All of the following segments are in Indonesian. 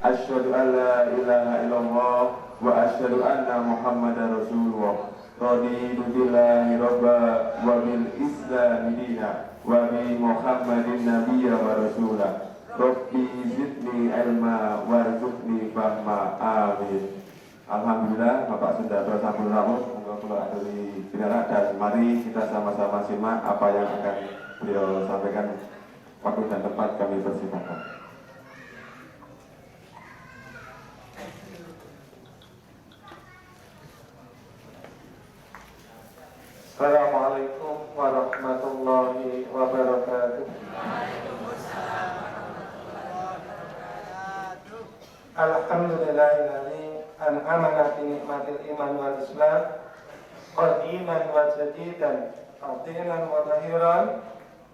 Asyhadu an la ilaha illallah wa asyhadu anna Muhammadar Rasulullah. Raditu billahi rabba wa bil Islam dina wa bi Muhammadin nabiyya wa rasulah. Rabbi zidni ilma warzuqni fahma. Amin. Alhamdulillah, Bapak Sundarto sampun rawuh, monggo kula aturi pinarak dan mari kita sama-sama simak apa yang akan beliau sampaikan. Waktu dan tempat kami persilakan. Assalamualaikum warahmatullahi wabarakatuh. Alhamdulillahilladzi an'amana bi ni'matil iman wal islam qadiman wa jadidan fadilan wa zahiran.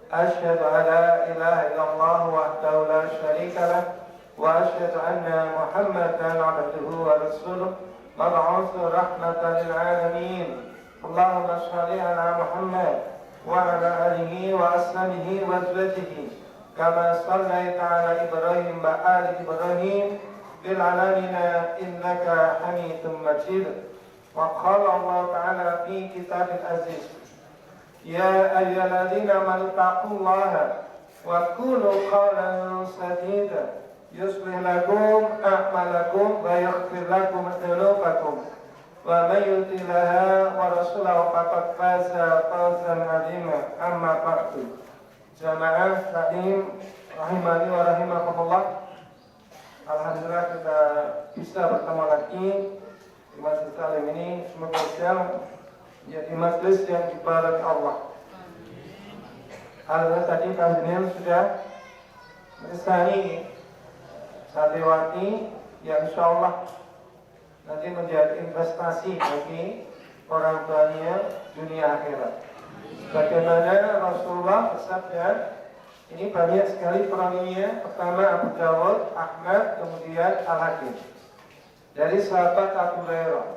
Asyhadu an la ilaha illallah wahdahu la syarika lah wa asyhadu anna Muhammadan abduhu wa rasuluh mab'utsu rahmatan lil alamin. Allahumma shalli ala Muhammad wa ala alihi wa ashabihi wa azwajihi kama shallaita ala Ibrahim wa ali Ibrahim fil alamin innaka Hamidum Majid. Wa qala Allah ta'ala fi kitabil aziz, ya ayyuhalladzina amanu taqullaha wa qulu qawlan sadida yuslih lakum a'malakum wa yaghfir lakum dhunubakum wa may yuti'illah wa rasulahu faqad faza fawzan 'azima. Amma ba'du. Jamaah taklim rahimani wa rahimakumullah. Alhamdulillah kita bisa bertemu lagi di Masjid Salim ini. Semoga menjadi majlis yang dibarakati Allah. Alhamdulillah tadi kajian sudah menyelesaikan Santriwati yang insyaallah nanti menjadi investasi bagi orang tuanya dunia akhirat. Bagaimana Rasulullah bersabda, ini banyak sekali perawinya. Pertama Abu Dawud, Ahmad, kemudian Al-Hakim. Dari sahabat Abu Hurairah.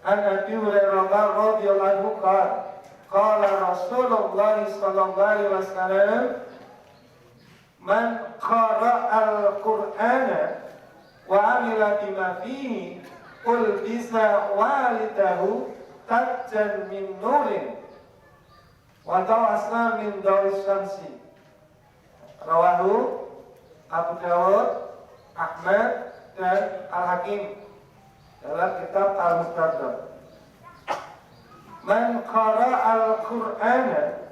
An Abi Hurairah radhiyallahu anhu qala qala Rasulullah sallallahu alaihi wasallam, man qara'al Qur'ana wa 'amila bima fihi ulbisa walidahu tajjan min nurin wa tawassa min dawis syamsi. Rawahu Abu Dawud, Ahmad, dan Al-Hakim dalam kitab Al-Mustadrak. Man qara'al Qur'ana,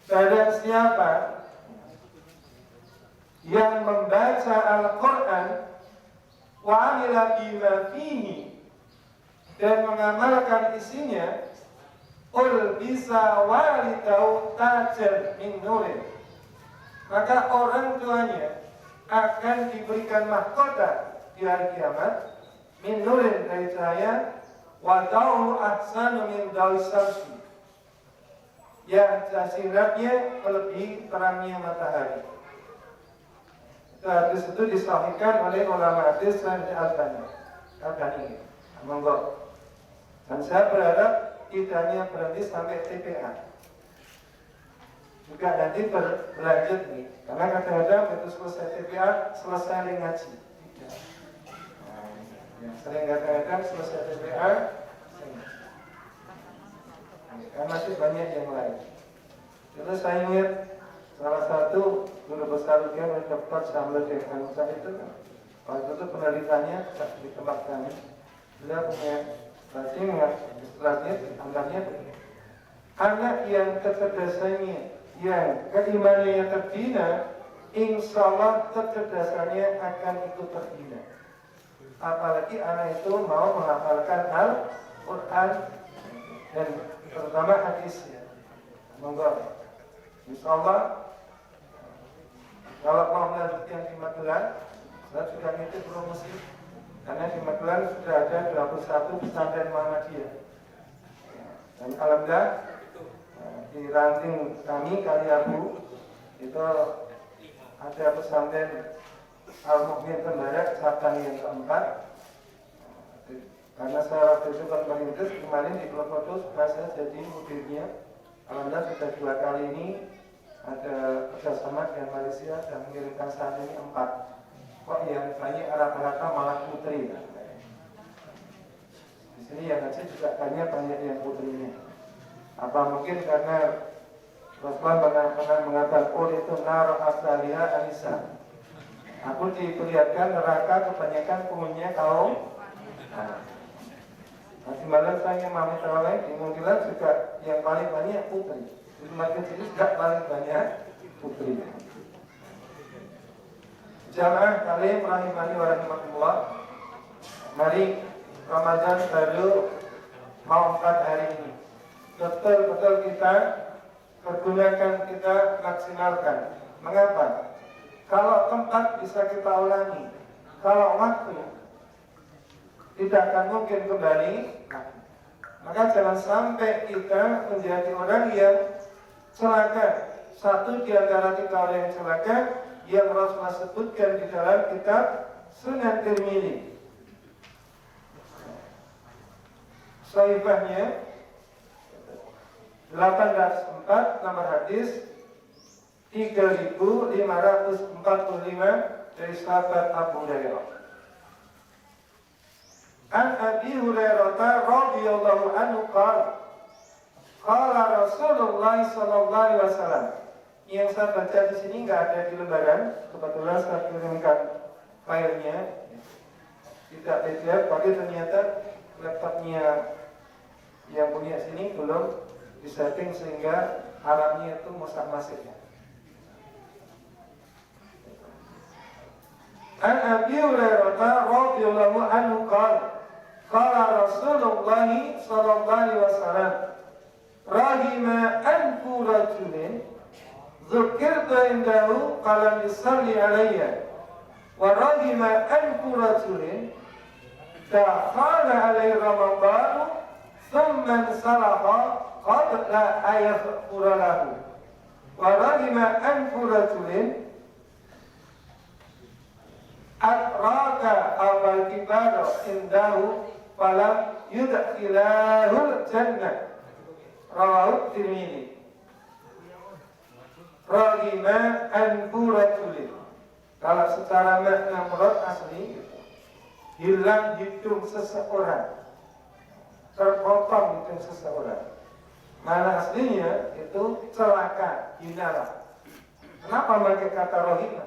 barang siapa yang membaca Al-Quran wa amila bima fihi, dan mengamalkan isinya, ulbisa walidahu tajan min nurin, maka orang tuanya akan diberikan mahkota di hari kiamat min nurin, dari cahaya, wa dawu ahsanu min dawi syamsi, yang sinar-sinarnya melebihi terangnya matahari. Hadis itu disahihkan oleh ulama hadis dan Al-Albani. Monggo. Dan saya berharap tidak hanya berhenti sampai TPA, juga nanti berlanjut nih. Karena kadang-kadang begitu selesai TPA selesai ngaji. Sering kadang-kadang selesai TPA kan masih banyak yang lain. Terus saya ingat salah satu guru besar UGM oleh Dr. Syamil Dehanusa itu kan, waktu itu penelitiannya di tempat kami, beliau punya berarti istilahnya anggapnya anak yang kecerdasannya, yang keimanannya terbina, insya Allah kecerdasannya akan ikut terbina. Apalagi anak itu mau menghafalkan Al-Quran dan terutama hadisnya. Monggo, insya Allah. Kalau mau melanjutkan di Magelang, saya sudah nitip promosi, karena di Magelang sudah ada 21 pesantren Muhammadiyah. Dan alhamdulillah di ranting kami Kaliabu itu ada pesantren Al-Mu'min Tembara cabang yang keempat. Karena saya waktu itu kan merintis, kemarin di Klopotus saya jadi mudirnya. Alhamdulillah sudah 2 kali ini ada kerjasama dengan Malaysia dan mengirimkan saat ini 4. kok yang banyak rata-rata malah putri. Di sini yang kecil juga banyak yang putrinya. Apa mungkin karena Rasulullah pernah mengatakan, oh itu nar asaliha anisa. Aku diperlihatkan neraka kebanyakan punya kaum. Nanti malam saya mami terawih di Mudilan juga yang paling banyak putri. Di rumah kecil juga paling banyak putri. Jamaah kalian rahimani wa rahimakumullah. Mari Ramadan baru mau 4 hari ini. Betul-betul kita pergunakan, kita maksimalkan. Mengapa? Kalau tempat bisa kita ulangi, kalau waktu tidak akan mungkin kembali, maka jangan sampai kita menjadi orang yang celaka. Satu di antara kita orang yang celaka yang Rasulullah sebutkan di dalam kitab Sunan Tirmidzi. Sahihahnya 804 nomor hadis 3545 dari sahabat Abu Hurairah. An Abi Hurairah radhiyallahu anhu qala Rasulullah sallallahu alaihi wasallam. Yang saya baca di sini nggak ada di lembaran, kebetulan saya kirimkan filenya, tidak PDF, tapi ternyata laptopnya yang punya sini belum disetting sehingga Arabnya itu musak-masik ya. An Abi Hurairah radhiyallahu anhu qala Rasulullah sallallahu alaihi wasallam rahima anfu rajulin dzukirtu indahu qala yusalli alayya wa rahima anfu rajulin dakhala alayhi ramadan thumma salaha qabla ayaghfira lahu wa rahima anfu rajulin atraka awal kibaro indahu falam yudkhilahul jannah rawahu Tirmidzi. Rahima anfuratulin. Kalau secara makna murad asli hilang hidung seseorang, terpotong hidung seseorang. Mana aslinya itu celaka, hinalah. Kenapa pakai kata rahima?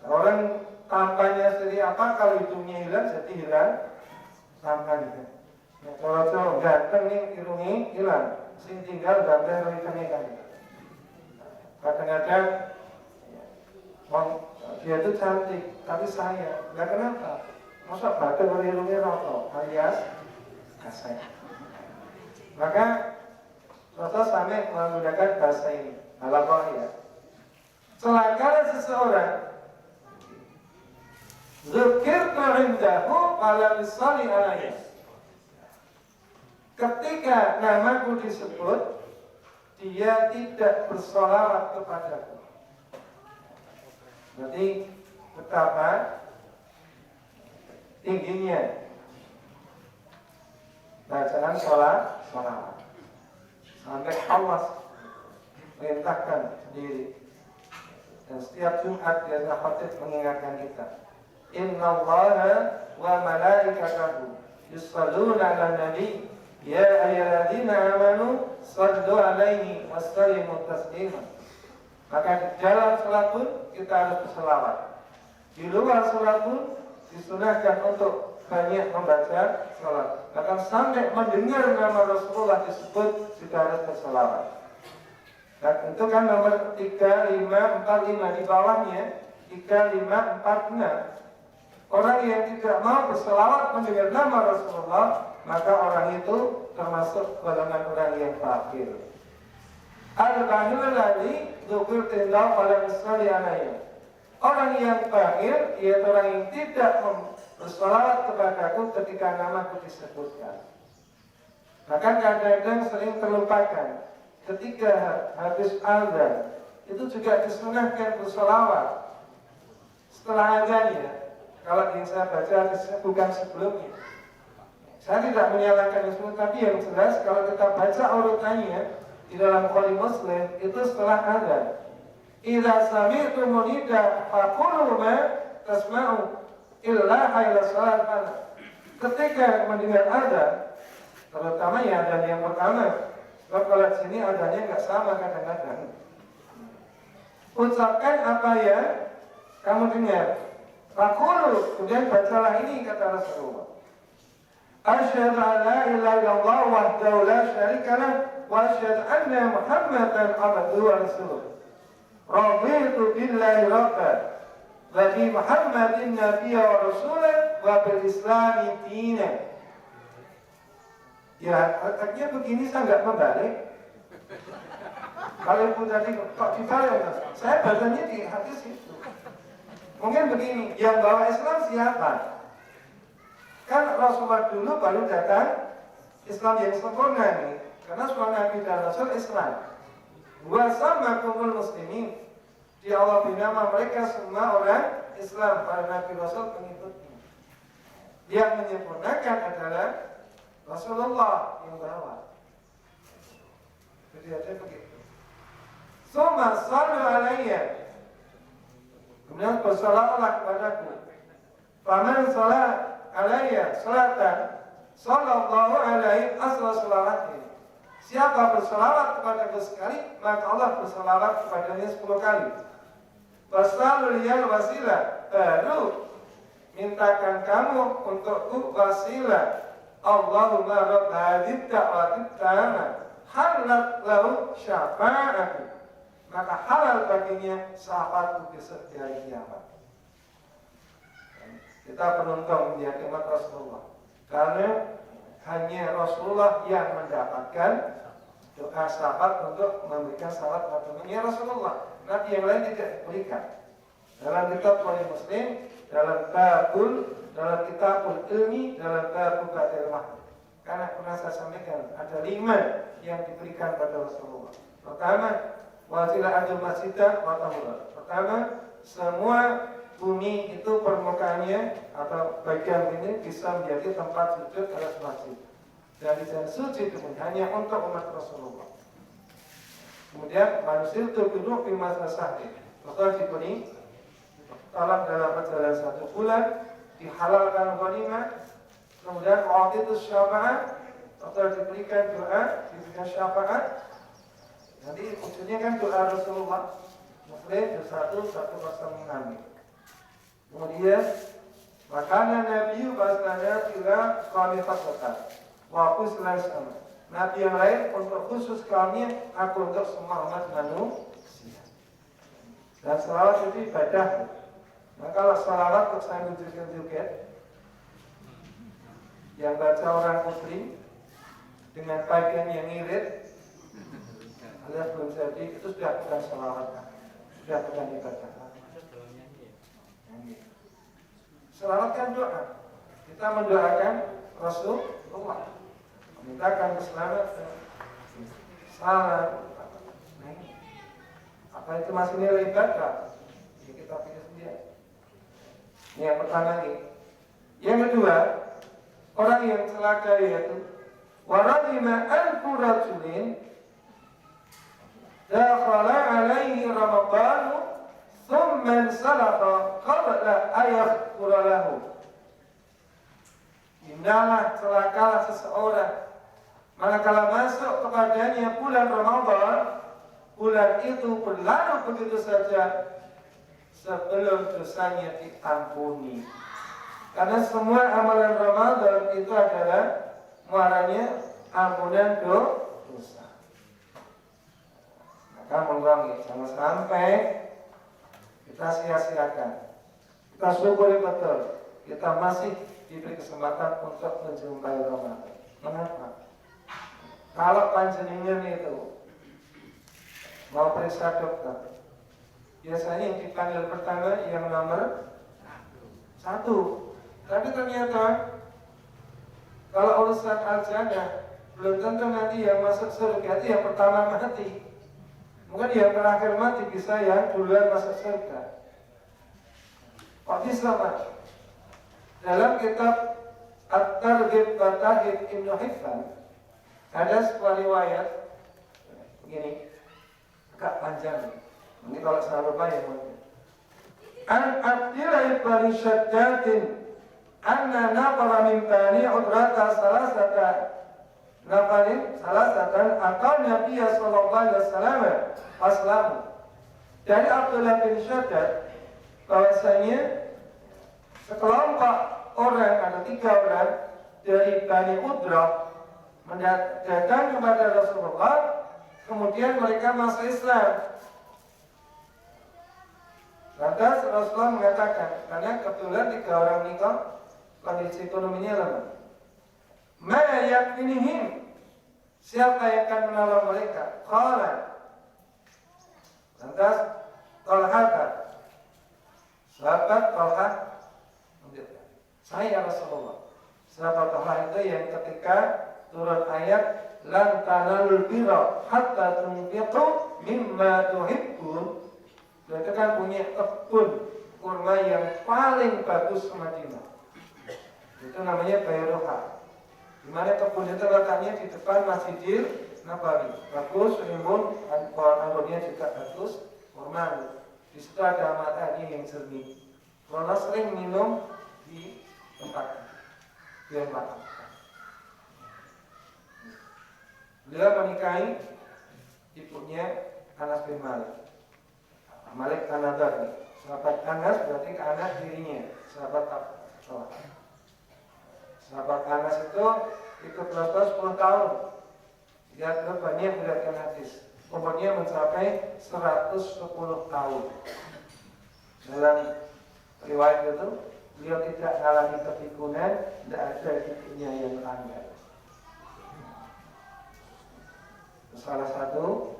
Orang tampaknya seperti apa, kalau hidungnya hilang jadi hilang tampaknya. Nah, kalau cowok ganteng nih hidungnya hilang, sing tinggal gambar rahimanya kan. Kadang-kadang dia itu cantik, tapi saya nggak kenapa. Masa badan hidungnya rokok alias kasar. Maka Rasul sampai menggunakan bahasa ini. Alaqah ya. Celaka seseorang dzukirtu indahu fala yusalli alayya. Ketika namaku disebut, dia tidak bersolawat kepadaku. Berarti betapa tingginya bacaan solawat sampai Allah perintahkan sendiri. Dan setiap Jumat dia khatib mengingatkan kita. Inna Allaha wa malaikatahu yusalluna 'alan nabi ya ayyuhalladzina amanu sallu 'alaihi wasallimu taslima. Maka di dalam salat pun kita harus berselawat. Di luar salat pun disunahkan untuk banyak membaca salat. Bahkan sampai mendengar nama Rasulullah disebut kita harus berselawat. Dan itu kan nomor 3545 di bawahnya 3546. Orang yang tidak mau berselawat mendengar nama Rasulullah, maka orang itu termasuk golongan orang yang fakir. Al-Bahir ladzi dzukirtu fala yusalli alayya. Orang yang fakir yaitu orang yang tidak berselawat kepadaku ketika namaku disebutkan. Maka kadang-kadang sering terlupakan. Ketika habis azan itu juga disunahkan berselawat setelah azannya. Kalau yang saya baca bukan sebelumnya. Saya tidak menyalahkan itu, tapi yang jelas kalau kita baca urutannya di dalam Bukhari Muslim itu setelah azan. Idza sami'tum nida faqulu ma tasma'u illa hayla salat. Ketika mendengar azan, terutama ya azan yang pertama, sebab kalau di sini azannya nggak sama kadang-kadang. Ucapkan apa ya kamu dengar. Faqulu, kemudian bacalah ini kata Rasulullah. Asyhadu an la ilaha illallah wahdahu la syarika lah wa asyhadu anna Muhammadan abduhu wa rasuluh. Raditu billahi rabban wa bi Muhammadin nabiyya wa rasulan wa bil islami dinan. Ya, artinya begini saya nggak membalik. Kalau pun tadi kok dibalik, saya bacanya di hadis itu. Mungkin begini, yang bawa Islam siapa? Kan Rasulullah dulu baru datang Islam yang sempurna nih. Karena semua Nabi dan Rasul Islam. Wa sama kumul muslimin. Di Allah binama mereka semua orang Islam, para Nabi Rasul pengikutnya. Yang menyempurnakan adalah Rasulullah yang bawa. Jadi ada begitu. Summa sallu alaiya. Kemudian bersalawatlah kepadaku. Faman salat alaiya salatan sallallahu alaihi asla salawati. Siapa bersalawat kepadaku sekali, maka Allah bersalawat kepadanya 10 kali. Wasallu liyal wasilah, baru mintakan kamu untukku wasilah. Allahumma rabb hadhihi da'wati tamah halat lahu syafa'atu. Maka halal baginya syafaatku besok di hari kiamat. Kita beruntung menjadi umat Rasulullah, karena hanya Rasulullah yang mendapatkan doa syafaat untuk memberikan syafaat kepada Rasulullah. Nabi yang lain tidak diberikan. Dalam kitab Sahih Muslim, dalam kitabul ilmi, dalam babul badal wahyi. Karena pernah saya sampaikan ada 5 yang diberikan pada Rasulullah. Pertama, wasilah adul masjidah wa tahura. Pertama, semua bumi itu permukaannya atau bagian ini bisa menjadi tempat sujud atas masjid. Dan di suci itu hanya untuk umat Rasulullah. Kemudian manusia itu duduk di masa sahih. Maka diberi tolong dalam perjalanan 1 bulan, dihalalkan ghanimah. Kemudian waktu itu syafaat, atau diberikan doa, diberikan syafaat. Nanti ujungnya kan doa Rasulullah. Muslim 106. Kemudian makanan Nabi bahasanya ila kami fasatan. Waktu selesai. Nabi yang lain untuk khusus kami, aku untuk semua umat manusia. Dan salawat itu ibadah. Nah kalau salawat kok saya tunjukkan juga, yang baca orang muslim dengan bagian yang irit alias belum jadi, itu sudah bukan salawat, sudah bukan ibadah. Salawat kan doa. Kita mendoakan Rasulullah, memintakan keselamatan, salam. Apa itu masih nilai ibadah? Ya kita pilih sendiri. Ini yang pertama ini. Yang kedua, orang yang celaka yaitu waradima alfu rajulin dakhala alaihi ramadhan thumma salafa qabla ayaghfira lahu. Indahlah celakalah seseorang manakala masuk kepadanya bulan Ramadan, bulan itu berlalu begitu saja sebelum dosanya diampuni. Karena semua amalan Ramadan itu adalah muaranya ampunan dosa. Maka mengurangi, jangan sampai kita sia-siakan. Kita syukuri betul, kita masih diberi kesempatan untuk menjumpai Ramadan. Mengapa? Kalau panjenengan itu mau periksa dokter, biasanya yang dipanggil pertama yang nomor 1. Tapi ternyata kalau urusan al-jannah belum tentu nanti yang masuk surga itu yang pertama mati. Mungkin yang terakhir mati bisa yang duluan masuk surga. Kok bisa mati? Dalam kitab At-Targhib wa Tarhib Ibnu Hibban ada sebuah riwayat begini, agak panjang. Ini kalau saya lupa ya mungkin. An Abdillah ibn Syaddatin anna nafara min bani Udrata salasatan akal Nabi sallallahu alaihi wasallam aslamu. Dari Abdullah bin Syaddad bahwasanya sekelompok orang atau 3 orang dari Bani Udrah datang kepada Rasulullah, kemudian mereka masuk Islam. Lantas Rasulullah mengatakan, karena kebetulan 3 orang ini kondisi ekonominya lemah. Ma yakfinihim, siapa yang akan menolong mereka? Qala. Lantas Talha, sahabat Talha, saya Rasulullah. Sahabat Talha itu yang ketika turun ayat lan tanalul birra hatta tunfiqu mimma tuhibbun, mereka kan punya kebun kurma yang paling bagus di Madinah. Itu namanya Bayruha. Di mana kebun itu letaknya di depan Masjidil Nabawi. Bagus, rimbun, anggotnya juga bagus, kurma. Di situ ada mata air yang jernih. Karena sering minum di tempat biar makan. Beliau menikahi ibunya Anas bin Malik. Malik An-Nadar. Sahabat Anas berarti anak dirinya, sahabat Abdullah. Sahabat Anas itu ikut Rasul 10 tahun. Dia banyak meriwayatkan hadis. Umurnya mencapai 110 tahun. Dalam riwayat itu, beliau tidak mengalami kepikunan, tidak ada giginya yang langgar. Salah satu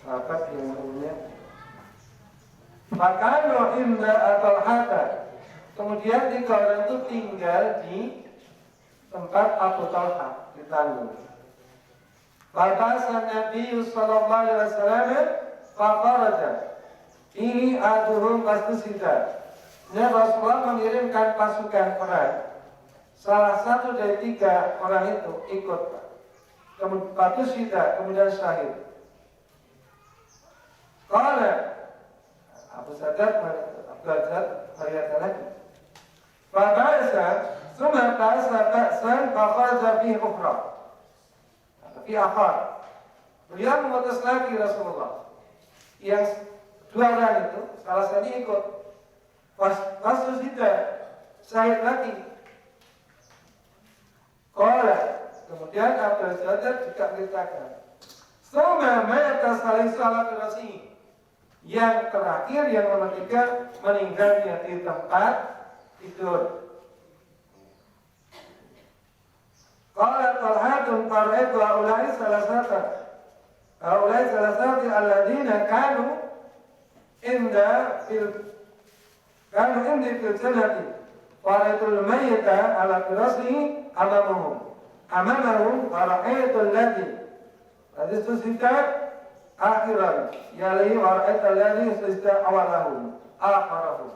sahabat yang punya Makano inda atau hata. Kemudian 3 orang itu tinggal di tempat Abu Talha di Tanjung. Batasan Nabi sallallahu alaihi wasallam faqaraja. Ini aduhum pastusida. Nabi Rasulullah mengirimkan pasukan perang. Salah satu dari 3 orang itu ikut. Kemudian pastusida, kemudian syahid. Qala Abu Sadat belajar melihat lagi. Fabasa, summa basa ba'san faqaza bihi ukhra. Fi akhar. Beliau mengutus lagi Rasulullah. Yang 2 orang itu salah satu ikut. Pas tidak syahid lagi. Qala, kemudian Abu Sadat juga ceritakan. Summa mata salatu rasul. Yang terakhir, yang nomor 3, meninggalnya di tempat tidur. Qala Talhatun faraitu haulai salasata alladziina kanu inda fil jannati faraitul mayyita ala firashihi amamahum faraitul ladzi hadis itu akhiran yalai wara'aita alladhi sista awalahu akharahu.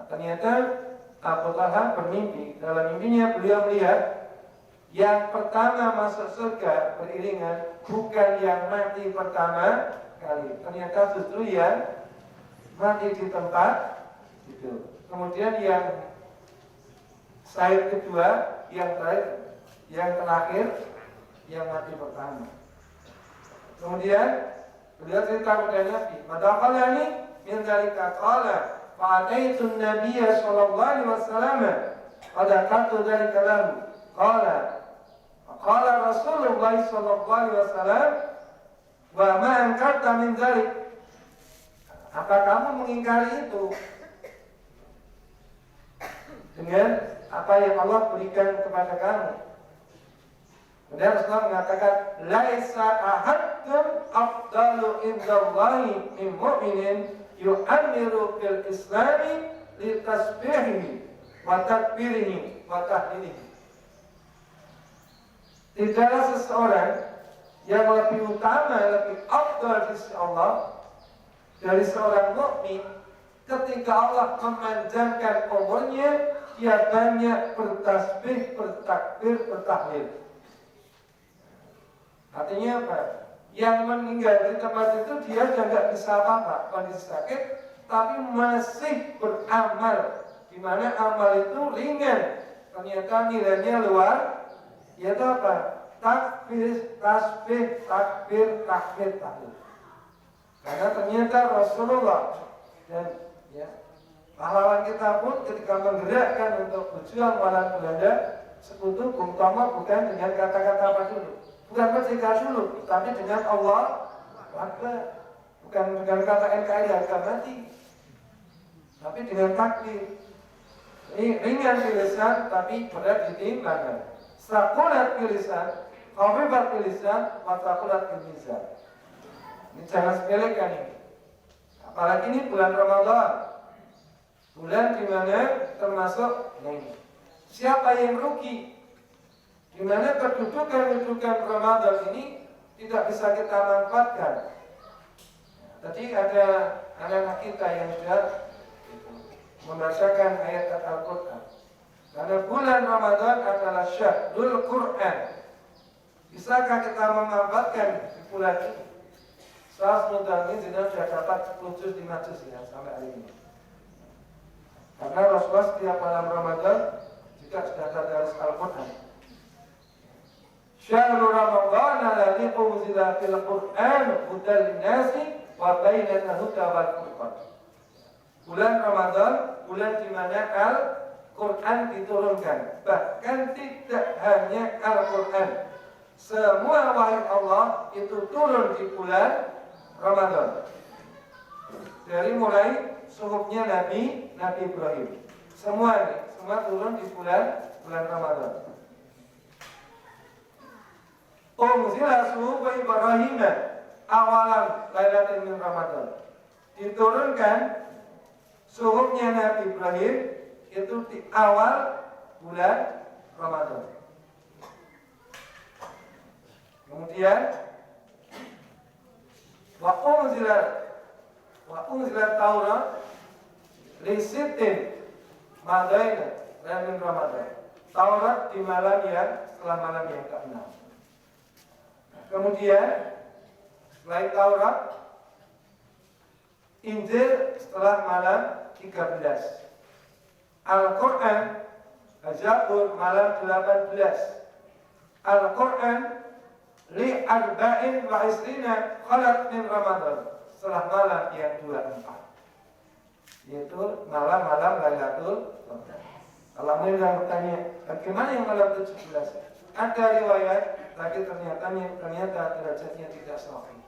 Ternyata Abu Talha bermimpi. Dalam mimpinya beliau melihat yang pertama masuk surga beriringan bukan yang mati pertama kali. Ternyata justru yang mati di tempat itu. Kemudian yang syahid kedua, yang terakhir yang mati pertama. Kemudian beliau cerita kepada Nabi, "Madaqalani min dzalika qala fa'ataitu an-nabiyya sallallahu alaihi wasallam fadaqatu dzalika lahu." Qala Rasulullah sallallahu alaihi wasallam, "Wa ma ankarta min dzalik?" Apa kamu mengingkari itu? Dengan apa yang Allah berikan kepada kamu. Kemudian Rasulullah mengatakan, "Laisa ahadun afdalu indallahi min mu'minin yu'ammiru fil islami li tasbihihi wa takbirihi wa tahlilihi." Tidaklah seseorang yang lebih utama, lebih afdal di sisi Allah dari seorang mukmin ketika Allah memanjangkan umurnya, dia banyak bertasbih, bertakbir, bertahlil. Artinya apa? Yang meninggal di tempat itu dia sudah tidak bisa apa-apa, kondisi sakit, tapi masih beramal, di mana amal itu ringan, ternyata nilainya luar, yaitu apa? Takbir, tasbih, takbir, tahlil. Karena ternyata Rasulullah dan ya, pahlawan kita pun ketika menggerakkan untuk berjuang melawan Belanda, sekutu Bung Tomo bukan dengan kata-kata apa dulu, bukan bersikap dulu, tapi dengan Allah Akbar, bukan dengan kata NKRI harga mati, tapi dengan takbir. Ini ringan di lisan, tapi berat di timbangan. Sakulat di lisan, khafifat di lisan, watakulat di mizan. Ini jangan sepelekan ini. Apalagi ini bulan Ramadan, bulan di mana termasuk ini. Siapa yang rugi? Di mana kedudukan Ramadan ini tidak bisa kita manfaatkan. Tadi ada anak-anak kita yang sudah membacakan ayat Al-Quran. Karena bulan Ramadan adalah syahrul Quran. Bisakah kita memanfaatkan di bulan ini? Soal mudah ini sudah dapat 10 juz 5 juz ya sampai hari ini. Karena Rasulullah setiap malam Ramadan juga sudah tadarus Al-Quran. Syahrul Ramadan alladzi unzila fil Qur'an hudal linnasi wa bainal huda wal furqan. Bulan Ramadan, bulan di mana Al-Quran diturunkan. Bahkan tidak hanya Al-Quran, semua wahyu Allah itu turun di bulan Ramadan. Dari mulai suhufnya Nabi Ibrahim, semua turun di bulan Ramadan. Unzila suhuf Ibrahim awalan lailatin min Ramadan. Diturunkan suhufnya Nabi Ibrahim itu di awal bulan Ramadan. Kemudian wa unzila Taurat li sittin madaina min Ramadan. Taurat di malam yang setelah malam yang ke-6. Kemudian selain Taurat, Injil setelah malam 13, Al-Quran, Zabur malam 18, Al-Quran li arba'in wa isrina khalat min Ramadan, setelah malam yang 24, yaitu malam-malam Lailatul Qadar. Kalau mereka bertanya, bagaimana yang malam 17? Ada riwayat, tapi ternyata derajatnya tidak sahih.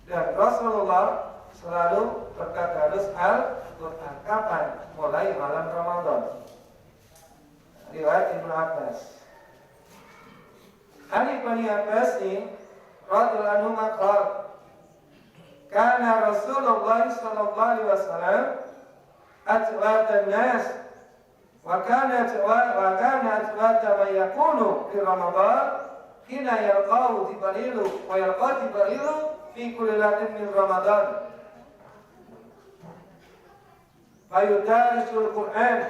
Dan Rasulullah selalu bertadarus Al-Quran. Kapan? Mulai malam Ramadan. Riwayat Ibnu Abbas. Ali bin Abbas ini radhiyallahu anhu maqal, kana Rasulullah sallallahu alaihi wasallam atwatan nas wa kana atwata ma yakunu fi Ramadan hina yalqahu Jibrilu wa yalqa Jibrilu fi kulli lailatin min Ramadan fa yudarisul Quran.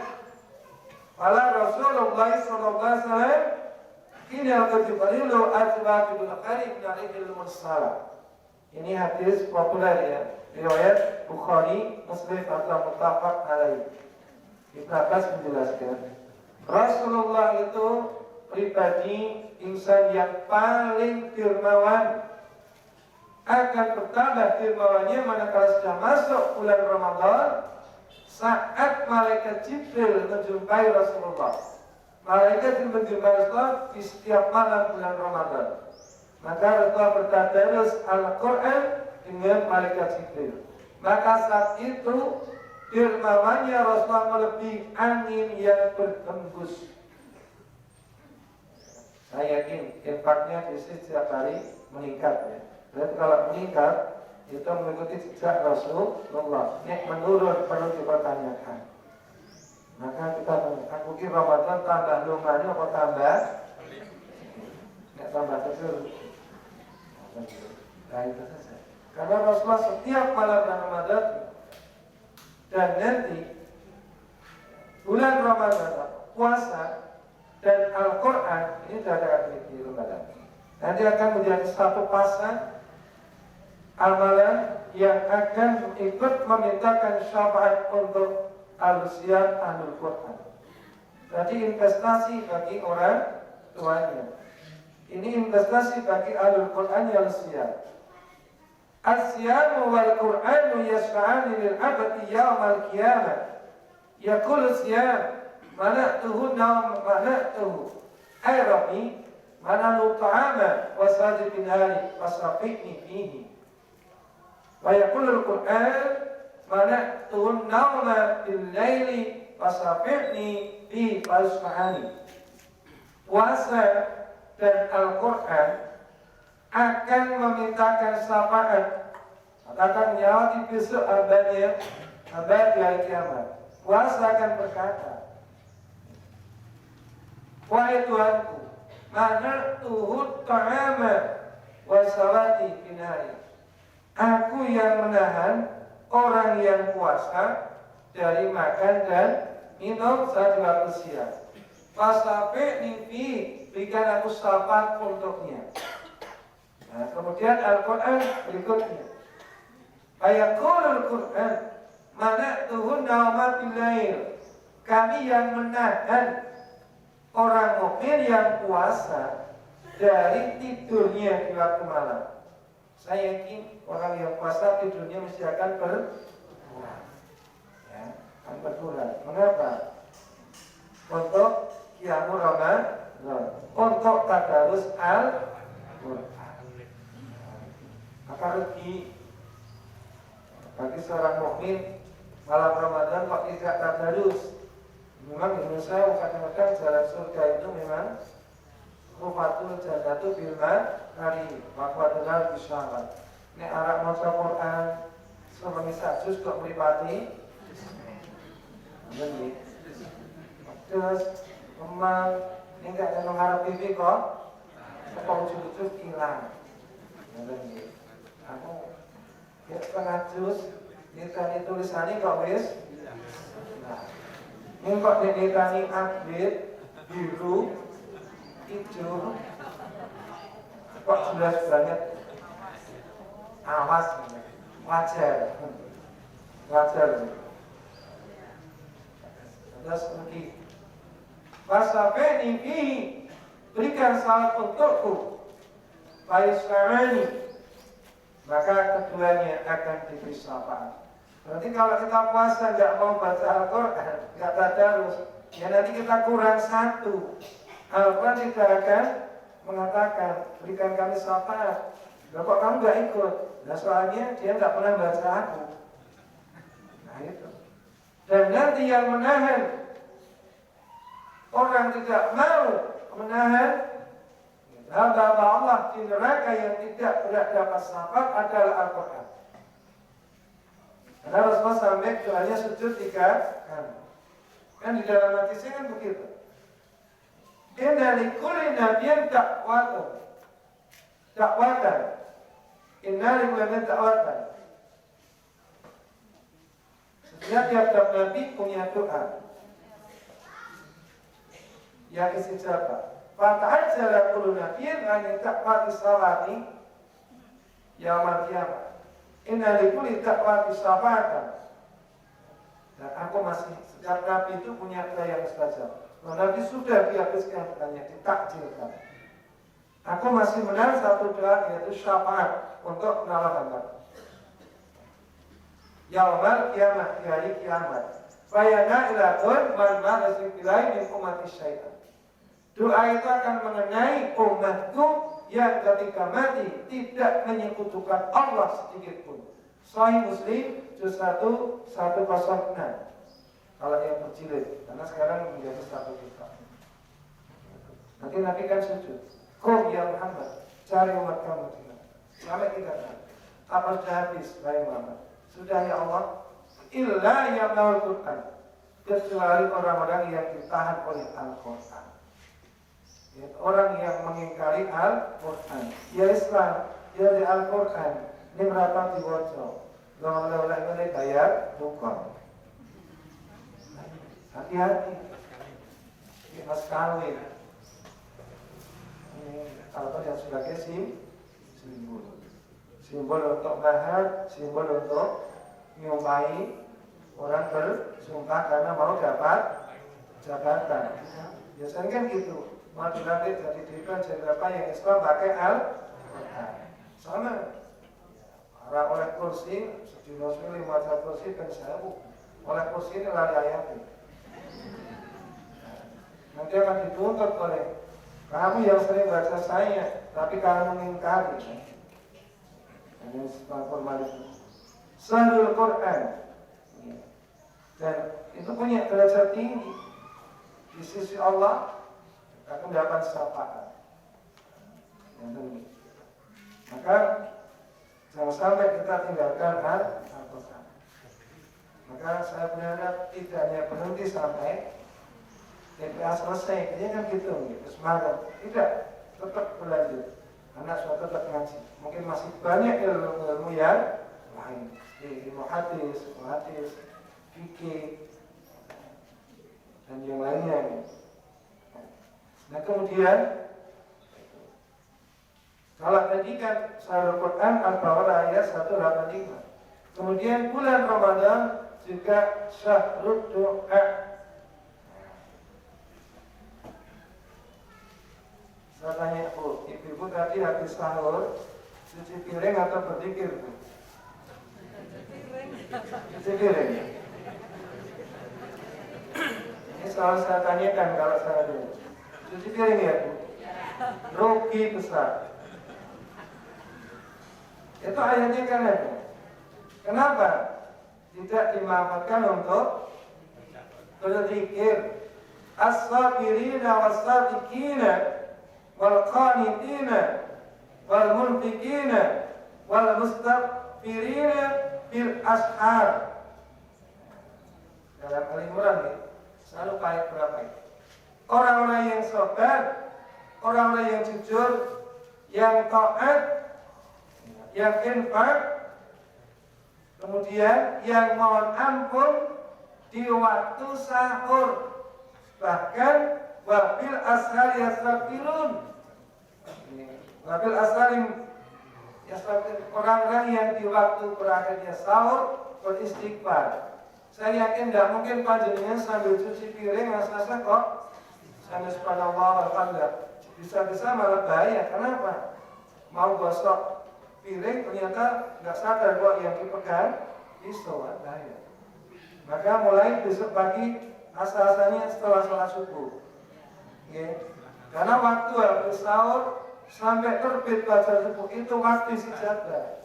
Qala Rasulullah sallallahu alaihi wasallam hina yalqa Jibrilu atwatu bil qarib min al mursala. Ini hadis populer ya, riwayat Bukhari, Muslim atau muttafaq alaih. Ibnu Abbas menjelaskan, Rasulullah itu pribadi insan yang paling dermawan. Akan bertambah dermawannya manakala sudah masuk bulan Ramadan, saat malaikat Jibril menjumpai Rasulullah. Malaikat Jibril menjumpai Rasulullah di setiap malam bulan Ramadan. Maka Rasulullah bertadarus Al-Quran dengan malaikat Jibril. Maka saat itu dermawannya Rasulullah melebihi angin yang berhembus. Saya yakin infaknya di setiap hari meningkat ya. Dan kalau meningkat itu mengikuti jejak Rasulullah. Ini menurun perlu dipertanyakan. Maka kita mungkin Ramadan tambah lumanya atau tambah? Tidak tambah terus. Nah itu saja. Karena Rasulullah setiap malam Ramadan dan nanti bulan Ramadan puasa dan Al-Quran ini tidak ada di lembaga. Nanti akan menjadi satu pasang amalan yang akan ikut memintakan syafaat untuk al-siyan ahlul Quran. Jadi investasi bagi orang tuanya. Ini investasi bagi ahlul Quran yang siyan. As-siyamu wal Qur'anu yasfa'ani lil abdi yaumal qiyamah. Yaqulu siyam mana'tuhu naum mana'tuhu ay rabbi mana'lu ta'ama wa sajid bin hari wasrafiqni fihi. Wa yaqulu al-Qur'an mana'tuhu nauma bil laili wasrafiqni fihi wasfa'ani. Puasa dan Al-Quran akan memintakan syafaat, akan menyawati besok abadi hari kiamat. Puasa akan berkata, wahai Tuhanku, mana tuhut ta'ama wasawati binari. Aku yang menahan orang yang puasa dari makan dan minum saat waktu siang. Pasape nipi berikan aku syafaat untuknya. Nah, kemudian Al-Quran berikutnya. Ayaqulul Quran mana'tuhu naumatil lail. Kami yang menahan orang mukmin yang puasa dari tidurnya di waktu malam. Saya yakin orang yang puasa tidurnya mesti akan berkurang. Ya, akan berkurang. Mengapa? Untuk qiyamul Ramadan, untuk tadarus Al-Quran. Maka rugi bagi seorang mukmin malam Ramadan kok tidak tadarus. Memang Indonesia kadang-kadang jalan surga itu memang rufatul jannatu bil hari waqadul bisyarat. Nek arek maca Quran sewengi sak juz kok mripati. Nggih. Terus memang enggak ada mengharap TV kok ujug-ujug hilang. Nggih. Aku ya setengah juz ditani tulisannya kok wis nah ini kok ditani update biru hijau kok jelas banget awas wajar terus lagi wasafe ini berikan salat untukku Faiskarani, maka keduanya akan diberi syafaat. Berarti kalau kita puasa nggak mau baca Al-Quran, nggak tadarus, ya nanti kita kurang satu. Al-Quran tidak akan mengatakan berikan kami syafaat. Loh, kok kamu nggak ikut? Nah soalnya dia nggak pernah baca aku. Nah itu. Dan nanti yang menahan orang tidak mau menahan hamba Allah di neraka yang tidak dapat syafaat adalah Al-Quran. Karena Rasulullah sampai doanya sujud 3 kali. Kan di dalam hadisnya kan begitu. Inna likulli nabiyyin dakwatan. Inna likulli nabiyyin dakwatan. Setiap nabi punya doa yang istijabah. Fata'ajjala kullu nabiyyin an yataqwa salati yaumil qiyamah. Inna likulli taqwa syafa'atan. Dan aku masih setiap nabi itu punya doa yang mustajab. Nabi sudah dihabiskan doanya, ditakjilkan. Aku masih menahan satu doa yaitu syafaat untuk menolong hamba. Yaumil qiyamah, di hari kiamat. Bayana ilatun man ma'asik bilai min umati syaitan. Doa itu akan mengenai umatku yang ketika mati tidak menyekutukan Allah sedikit pun. Sahih Muslim juz 106. Kalau yang berjilid, karena sekarang menjadi satu kitab. Nanti Nabi kan sujud. Qum ya Muhammad, cari umat kamu sampai 3 kali. Apa sudah habis, wahai Muhammad? Sudah ya Allah. Illa ya Al-Quran, kecuali orang-orang yang ditahan oleh Al-Quran. Orang yang mengingkari Al-Quran, ya Islam, ya di Al-Quran, ini berapa diwocok, lolak ini bayar bukan. Hati-hati, mas kawin, ini kalau yang sebagai simbol untuk mahar, simbol untuk nyumpahi orang bersumpah karena mau dapat jabatan. Biasanya kan gitu, mau dilantik jadi dikon jadi apa yang Islam pakai Al-Quran. Sama orang oleh kursi, sedino 500 kursi kan 1000. Oleh kursi ini lari ayatnya. Nanti akan dituntut oleh kamu yang sering baca saya, tapi kamu mengingkari. Ini sebab formalisme. Sahrul Quran, dan itu punya derajat tinggi di sisi Allah, akan mendapat syafaat. Maka jangan sampai kita tinggalkan Al-Quran. Maka saya berharap tidak hanya berhenti sampai TPA selesai, dia kan gitu, semangat. Tidak, tetap berlanjut. Anak sudah tetap ngaji. Mungkin masih banyak ilmu yang lain, ilmu hadis, fikih, dan yang lainnya. Nah kemudian, kalau tadi kan Syahrul Quran Al-Baqarah ayat 185. Kemudian bulan Ramadan juga Syahrul Du'a. Saya tanya, ibu tadi habis sahur cuci piring atau berzikir? Cuci piring. Ini selalu saya tanyakan kalau saya dulu. Cuci piring ya Bu? Rugi besar. Itu ayatnya kan ada. Kenapa tidak dimanfaatkan untuk berzikir? As-sabirina was-sadiqina wal-qanitina wal-munfiqina wal-mustaghfirina bil ashar. Dalam Al-Imran ini selalu ayat berapa itu? Orang-orang yang sabar, orang-orang yang jujur, yang taat, yang infak, kemudian yang mohon ampun di waktu sahur, bahkan wabil ashar yastaghfirun. Wabil ashar yastaghfirun, orang-orang yang di waktu berakhirnya sahur beristighfar. Saya yakin tidak mungkin panjenengan sambil cuci piring rasa-rasa kok sambil subhanallah alhamdulillah. Bisa-bisa malah bahaya. Kenapa? Mau gosok piring ternyata nggak sadar kok yang dipegang pisau, bahaya. Maka mulai besok pagi asa-asanya setelah sholat subuh. Karena waktu habis sahur sampai terbit fajar subuh itu waktu istighfar.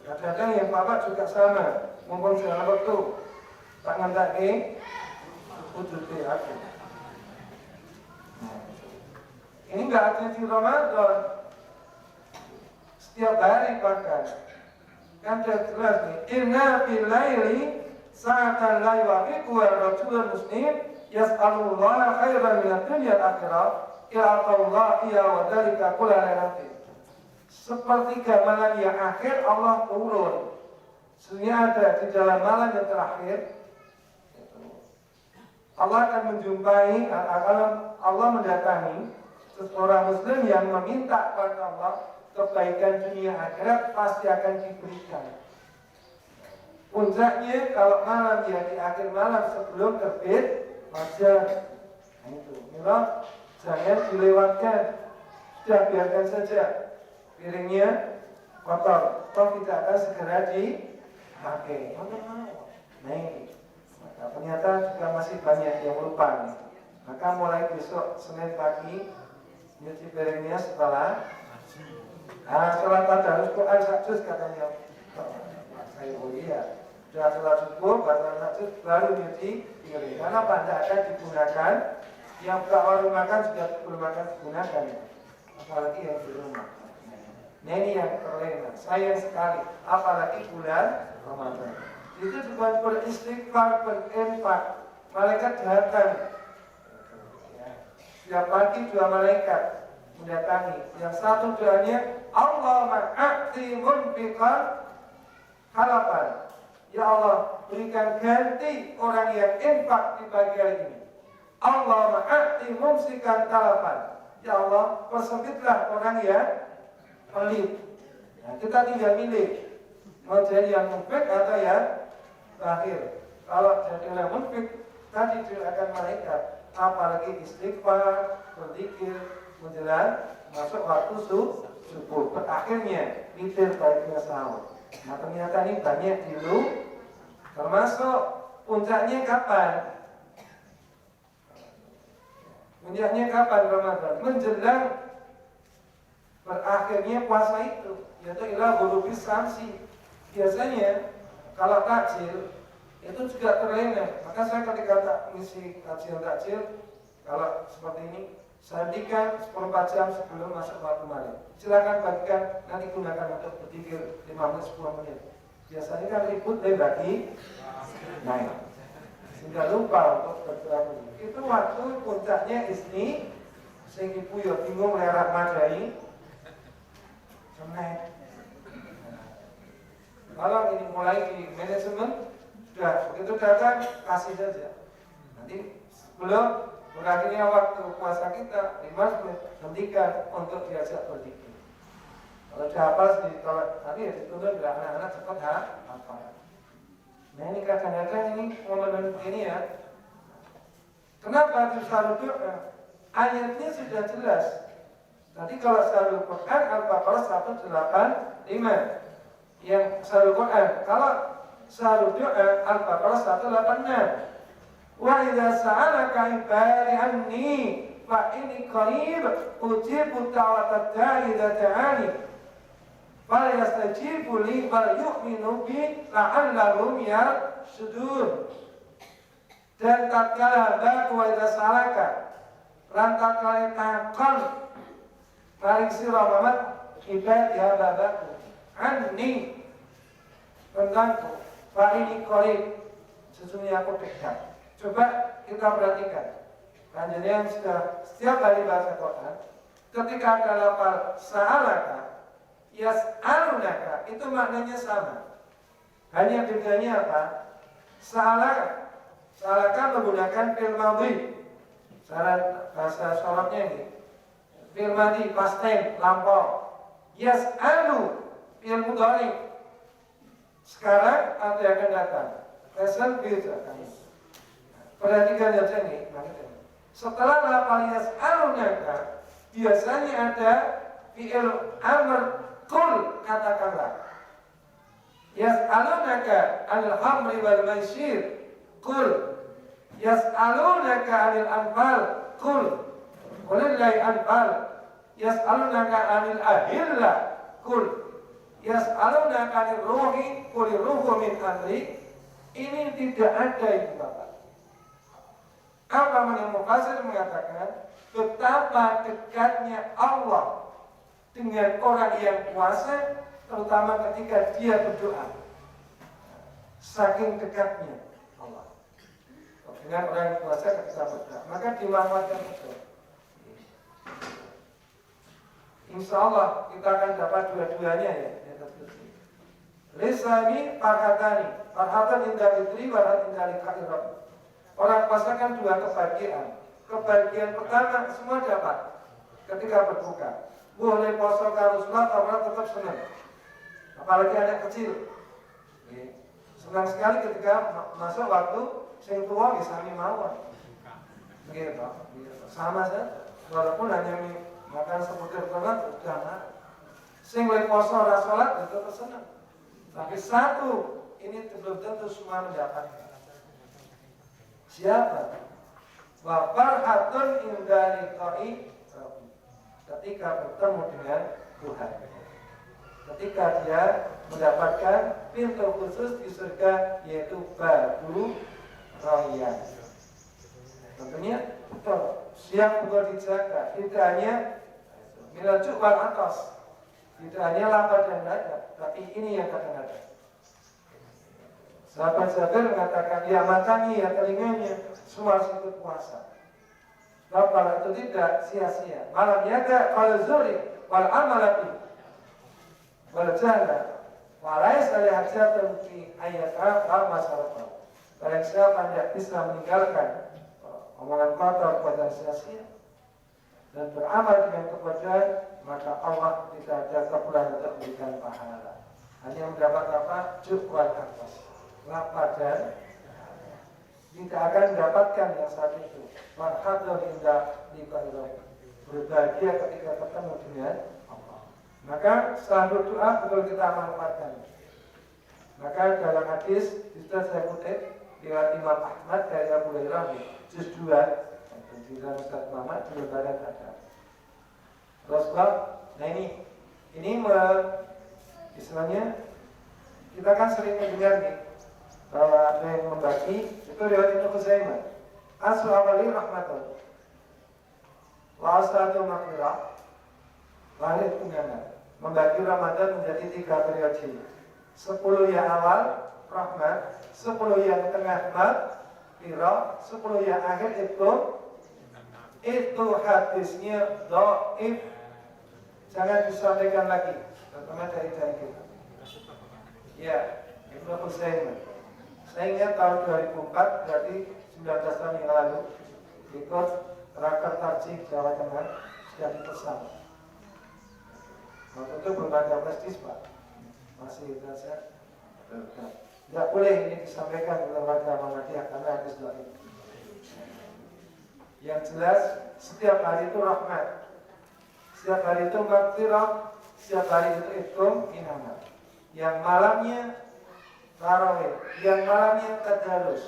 Kadang-kadang yang bapak juga sama, mumpung jalan waktu tak ngantai wudhu aku. Ini nggak ada di Ramadan, setiap hari bahkan. Kan jelas nih, inna fil laili sa'atan la yuwafiqu ar-rajulul muslim yas'alullaha khairan minad dunya wal akhirah ila Allah iya wa dzalika kullu lailatin. Sepertiga malam yang akhir Allah turun. Sebenarnya ada di dalam malam yang terakhir Allah akan menjumpai, Allah mendatangi seorang muslim yang meminta kepada Allah kebaikan dunia akhirat pasti akan diberikan. Puncaknya kalau malam ya di akhir malam sebelum terbit fajar. Nah itu, mila jangan dilewatkan. Sudah biarkan saja piringnya kotor, toh tidak akan segera dipakai. Nah ini, maka ternyata juga masih banyak yang lupa nih. Maka mulai besok Senin pagi nyuci piringnya setelah sholat tadarus Quran sakjus katanya. Saya iya. Sudah sholat subuh, batal sakjus baru nyuci piring. Karena pada akan digunakan, yang warung makan juga belum akan digunakan, apalagi yang di rumah. Nah ini yang terlena, sayang sekali, apalagi bulan Ramadan. Itu juga beristighfar, berinfak. Malaikat datang. Setiap pagi 2 malaikat mendatangi. Yang satu doanya, Allahumma a'ti munfiqan halapan. Ya Allah, berikan ganti orang yang infak di pagi hari ini. Allahumma a'ti mumsikan talapan. ya Allah, persempitlah orang yang pelit. Nah, kita tinggal milih mau jadi yang munfik atau yang bakhil. Kalau jadi yang munfik, tadi akan malaikat, apalagi istighfar, berzikir, menjelang masuk waktu subuh. Akhirnya witir baiknya sahur. Nah ternyata ini banyak dulu, termasuk puncaknya kapan? Puncaknya kapan Ramadan? Menjelang berakhirnya puasa itu, yaitu ila ghurubis syamsi. Biasanya kalau takjil itu juga terlena. Maka saya ketika tak ngisi takjil, kalau seperti ini, saya hentikan 14 jam sebelum masuk waktu maghrib. Silakan bagikan, nanti gunakan untuk berzikir 5 menit 10 menit. Biasanya kan ribut bagi naik, sehingga lupa untuk berdoa. Itu waktu puncaknya isni, sing ibu ya bingung lerak madai, senek. Kalau ini mulai di manajemen, sudah begitu datang kasih saja. Nanti sebelum berakhirnya waktu puasa kita 5 menit hentikan untuk diajak berzikir. Kalau sudah hafal kalau tadi ya dituntut biar anak-anak cepat hafal. Nah ini kadang-kadang ini momen ini ya. Kenapa harus selalu doa? Ayatnya sudah jelas. Tadi kalau selalu Quran Al-Baqarah 185. Yang selalu Quran. Kalau selalu doa Al-Baqarah 186. Wa idza sa'alaka ibadi anni fa inni qarib ujibu da'watad da'i idza da'ani fal yastajibu li wal yu'minu bi la'allahum yarshudun. Dan tatkala hambaku wa idza sa'alaka lan tatkala takon maring sira Muhammad ibadi hambaku anni tentangku fa inni qarib sesungguhnya aku dekat. Coba kita perhatikan. Panjenengan sudah setiap kali baca Quran, ketika ada lafal sa'alaka, yas'alunaka, itu maknanya sama. Hanya bedanya apa? Sa'alaka menggunakan fi'il madhi. Syarat bahasa Arabnya ini. Fi'il madhi past tense, lampau. Yas'alu fi'il mudhari. Sekarang atau yang akan datang. Present future. Perhatikan saja nih, setelah lafal yas'alunaka biasanya ada fi'il amr qul, katakanlah. Yas'alunaka 'anil khamri wal maisir qul. Yas'alunaka 'anil anfal qul. Qulillahi anfal. Yas'alunaka 'anil ahillah qul. Yas'alunaka 'anil ruhi qul ruhu min amri. Ini tidak ada itu Bapak. Apa yang Mufassir mengatakan betapa dekatnya Allah dengan orang yang puasa, terutama ketika dia berdoa. Saking dekatnya Allah dengan orang yang puasa ketika berdoa, maka dimanfaatkan betul. Insya Allah kita akan dapat dua-duanya ya. Lisani farhatan indah fitri warhat indah likhairab. Orang puasa kan dua kebahagiaan. Kebahagiaan pertama semua dapat ketika berbuka. Boleh puasa karo salat, orang tetap senang. Apalagi anak kecil. Senang sekali ketika masuk waktu sing tua bisa mawon. Begitu. Sama saja. Walaupun hanya makan seputir banget udah sing lek puasa ora salat itu senang. Tapi satu ini belum tentu semua mendapatkan. Siapa? Wa farhatun inda liqa'i rabbi. Ketika bertemu dengan Tuhan. Ketika dia mendapatkan pintu khusus di surga yaitu Babu Rayyan. Tentunya betul. Siang juga dijaga. Tidak hanya milajuk wal atas. Tidak hanya lapar dan dada, tapi ini yang kadang-kadang. Sahabat Jabir mengatakan, ya matanya, ya telinganya, semua ikut puasa. Sebab kalau itu tidak sia-sia. Malam yaga wal zuri wal amalati wal jahla walais dari hajatun fi ayyaka wal masyarakat. Barang siapa tidak bisa meninggalkan omongan kotor pada sia-sia, dan beramal dengan kepedulian, maka Allah tidak ada keperluan untuk memberikan pahala. Hanya mendapat apa? Ju'wal atas, lapar dan tidak akan mendapatkan yang satu itu. Marhatul indah liqa'illah, berbahagia ketika ketemu dengan Allah. Maka setelah berdoa betul kita manfaatkan. Maka dalam hadis sudah saya kutip riwayat Imam Ahmad dari Abu Hurairah juz 2 di dalam Ustaz Muhammad di lembaran ada. Rasulullah, nah ini istilahnya kita kan sering mendengar nih bahwa ada yang membagi itu riwayat Ibnu Khuzaimah. Aslu awali rahmatun wa asratu maghfirah wa rizquna. Membagi Ramadan menjadi 3 periode. 10 yang awal rahmat, 10 yang tengah maghfirah, 10 yang akhir itu hadisnya dhaif. Jangan disampaikan lagi, terutama dari kita. Ya, Ibnu Khuzaimah. Saya ingat tahun 2004, berarti 19 tahun yang lalu, ikut Raker Tarjih Jawa Tengah sudah dipesan. Waktu itu belum ada prestis, Pak. Masih terasa. Tidak boleh ini disampaikan oleh warga Muhammadiyah karena hadis dhaif. Yang jelas, setiap hari itu rahmat, setiap hari itu maghfirah, setiap hari itu itqum inamat. Yang malamnya tarawih, yang malamnya tadarus,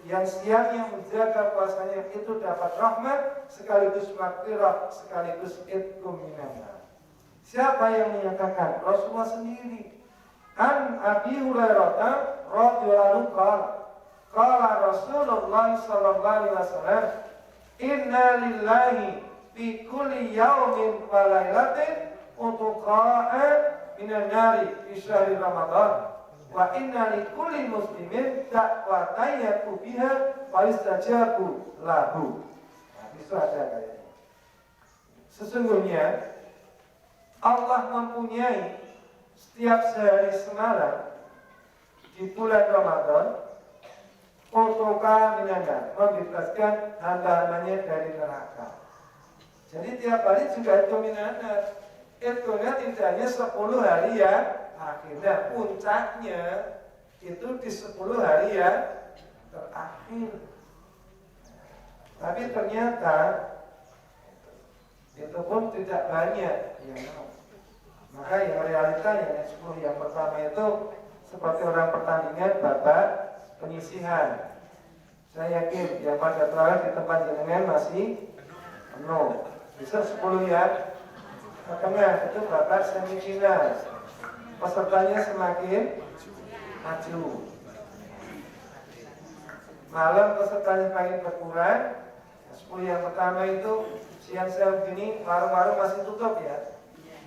yang siangnya menjaga puasanya itu dapat rahmat sekaligus maghfirah sekaligus itqum inamat. Siapa yang menyatakan? Rasulullah sendiri. An Abi Hurairah radhiyallahu anhu qala Rasulullah sallallahu alaihi wasallam, inna lillahi fi kulli yawmin wa lailatin utqa'a minan nari fi syahri Ramadan wa inna li kulli muslimin da'watan yaqu biha fa istajabu lahu. Nah, itu ada kayaknya. Sesungguhnya Allah mempunyai setiap sehari semalam di bulan Ramadan utqa'a minan nar, membebaskan hamba-hambanya dari neraka. Jadi tiap hari juga itu minanar. Hitungnya tidak hanya 10 hari ya. Akhirnya puncaknya itu di 10 hari ya terakhir. Tapi ternyata itu pun tidak banyak yang mau. Maka yang realita yang 10 yang pertama itu seperti orang pertandingan babak penyisihan. Saya yakin yang pada terakhir di tempat jenengan masih penuh. Bisa 10 ya. Makanya itu babak semifinal. Pesertanya semakin maju. Malam pesertanya semakin berkurang. 10 yang pertama itu siang-siang begini warung-warung masih tutup ya.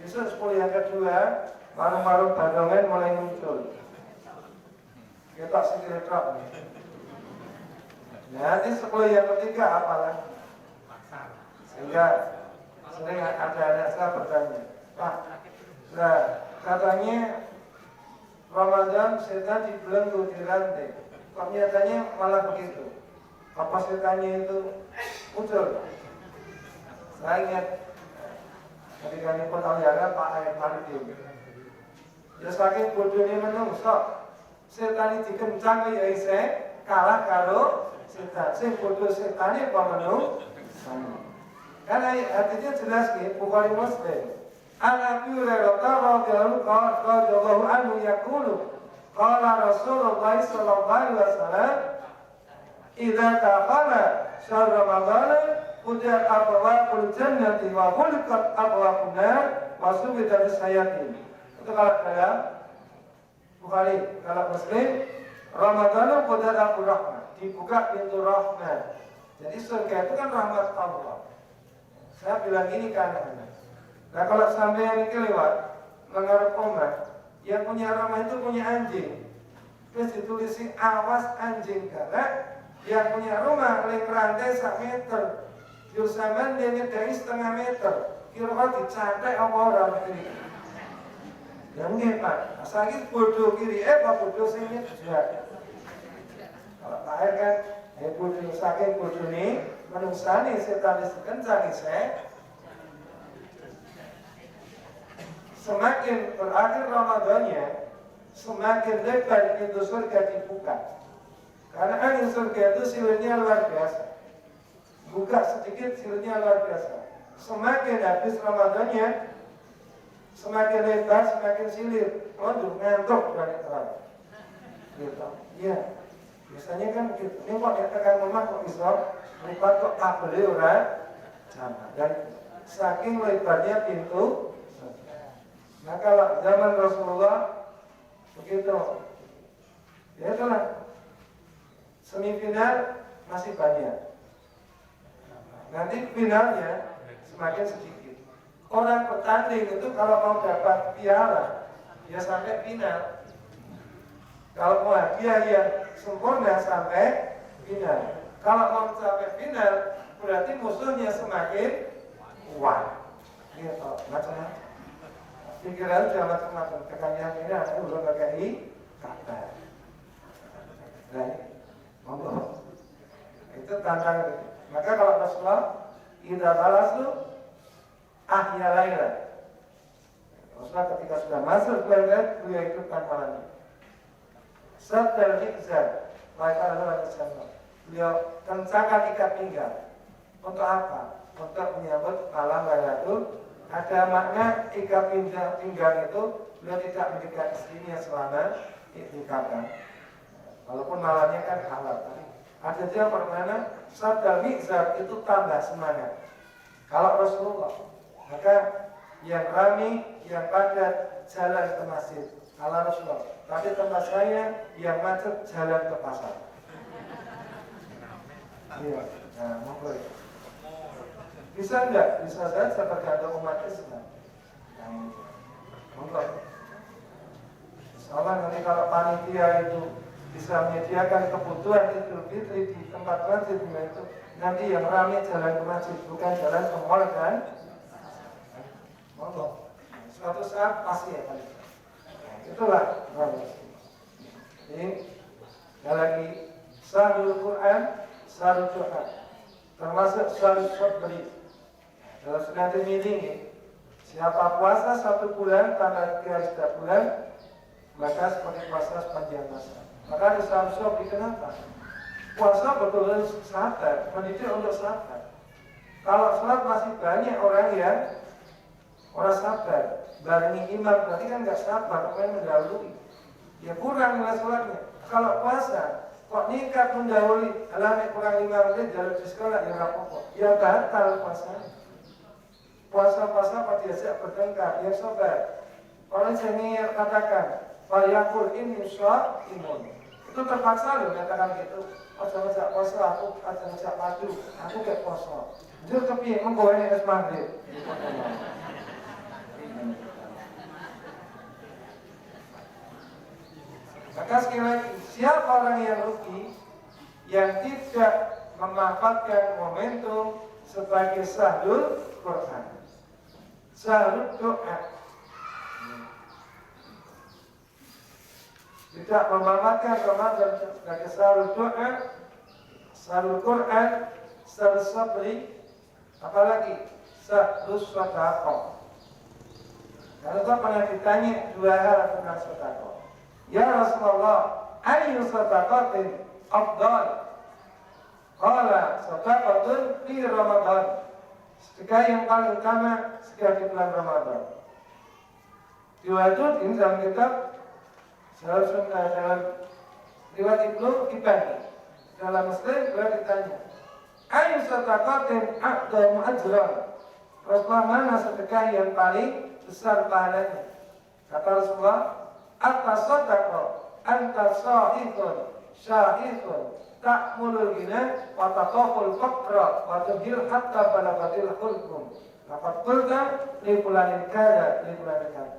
Besok 10 yang kedua warung-warung dagangan mulai muncul. Kita sekitar nih. Nanti 10 yang ketiga apalah? Sehingga sering ada anak saya bertanya, Pak, nah katanya Ramadan setan dibelenggu di rantai, kok nyatanya malah begitu? Apa setannya itu muncul? Saya ingat ketika ini pertanyaan Pak Ayat Maritim, ya saking bodohnya menungso, setan ini dikencang ya ise kalah karo setan. Sing bodoh setan ini apa menungso? Karena hadisnya jelas nih, Bukhari Muslim. An Abi Hurairah radhiyallahu anhu yaqulu qala Rasulullah sallallahu alaihi wasallam idza dakhala syahr Ramadan futihat abwaabul jannati wa ghulqat abwaabun nar wa subidat sayatin. Itu kalau dalam Bukhari, kalau Muslim Ramadan futihat abwaabur rahmah, dibuka pintu rahmat. Jadi surga itu kan rahmat Allah. Saya bilang ini ke anak-anak. Nah kalau sampai yang ini lewat mengarap omah, yang punya rumah itu punya anjing. Terus ditulisi awas anjing galak. Yang punya rumah leng rantai 1 meter. Jurusaman dia ngedai 0,5 meter. Kira-kira dicantai apa orang kiri. Yang ini Pak, sakit bodoh kiri, apa bodoh sini juga. Kalau Pak Air kan, bodoh sakit bodoh ini. Menungsani setan kencang saya semakin berakhir Ramadannya, semakin lebar pintu surga dibuka. Karena angin surga itu silurnya luar biasa. Buka sedikit silurnya luar biasa. Semakin habis Ramadannya, semakin lebar, semakin silir. Waduh, ngantuk dari terang. Gitu. Iya. Biasanya kan gitu. Ini kok ya tekan rumah kok bisa lupa kok kabelnya orang sama. Dan saking lebarnya pintu. Nah kalau zaman Rasulullah begitu, ya itulah semifinal masih banyak. Nanti finalnya semakin sedikit. Orang bertanding itu kalau mau dapat piala, ya sampai final. Kalau mau hadiah yang sempurna sampai final. Kalau mau sampai final, berarti musuhnya semakin kuat. Gitu, macam-macam. Pikiran sudah macam-macam. Kekayaan ini harus belum pakai kata. Nah, monggo. Itu tantangan. Maka kalau Rasulullah idza balasu ahya laila. Rasulullah ketika sudah masuk ke toilet, beliau hidupkan malamnya. Saddal hikzar, maka Allah bersama. Beliau kencangkan ikat pinggang. Untuk apa? Untuk menyambut malam Lailatul. Ada makna ikat pinggang itu beliau tidak mendekat istrinya selama iktikaf. Walaupun malamnya kan halal. Ada juga bermakna saddal hikzar itu tambah semangat. Kalau Rasulullah, maka yang ramai, yang padat jalan ke masjid. Kalau Rasulullah, tapi tempat saya yang macet jalan ke pasar. Iya, nah monggo. Bisa enggak? Bisa saja tergantung umat Islam. Monggo. Insyaallah nanti kalau panitia itu bisa menyediakan kebutuhan Idul Fitri di tempat masjid itu, nanti yang ramai jalan ke masjid, bukan jalan ke mall kan? Monggo. Suatu saat pasti akan. Itulah. Ini lagi Sahrul Quran, Sahrul Doa, termasuk Sahrul Sabri. Dalam sunnah ini, siapa puasa 1 bulan tanggal 3 bulan, maka seperti puasa sepanjang masa. Maka di Sahrul Sabri kenapa? Puasa betul-betul sabar, mendidik untuk sabar. Kalau sholat masih banyak orang yang orang sabar, barengi imam berarti kan nggak sabar, orang mendahului. Ya kurang nilai sholatnya. Kalau puasa, kok nikah mendahului, alami kurang 5 menit jalan di sekolah ya apa-apa. Ya batal puasanya. Puasa-puasa pada diajak bertengkar, ya sabar. Orang senior katakan, Fayaqul ini sholat imun. Itu terpaksa loh katakan gitu. Ajak puasa, aku ajak madu, aku kayak puasa. Jujur kepiye mengko ini es maghrib. Maka sekali lagi, siapa orang yang rugi yang tidak memanfaatkan momentum sebagai sahrul Quran, sahrul doa, tidak memanfaatkan Ramadan sebagai sahrul doa, sahrul Quran, sahrul sabri, apalagi sahrul sedekah. Kalau kita pernah ditanya 2 hal tentang sedekah. Ya Rasulullah, ayyu sadaqatin afdal? Qala sadaqatun fi Ramadan. Sedekah yang paling utama sedekah di bulan Ramadan. Diwajibkan dalam kitab dalam riwayat Ibnu Hibban. Dalam Muslim beliau ditanya, ayyu sadaqatin a'dhamu ajran? Rasulullah, mana sedekah yang paling besar pahalanya? Kata Rasulullah, at-tasaddaqu anta shahihun syahihun ta'mulul gina wa taqaful faqra wa tuhil hatta balagatil hulkum. Laqad qulta li fulanin kada li fulanin kada.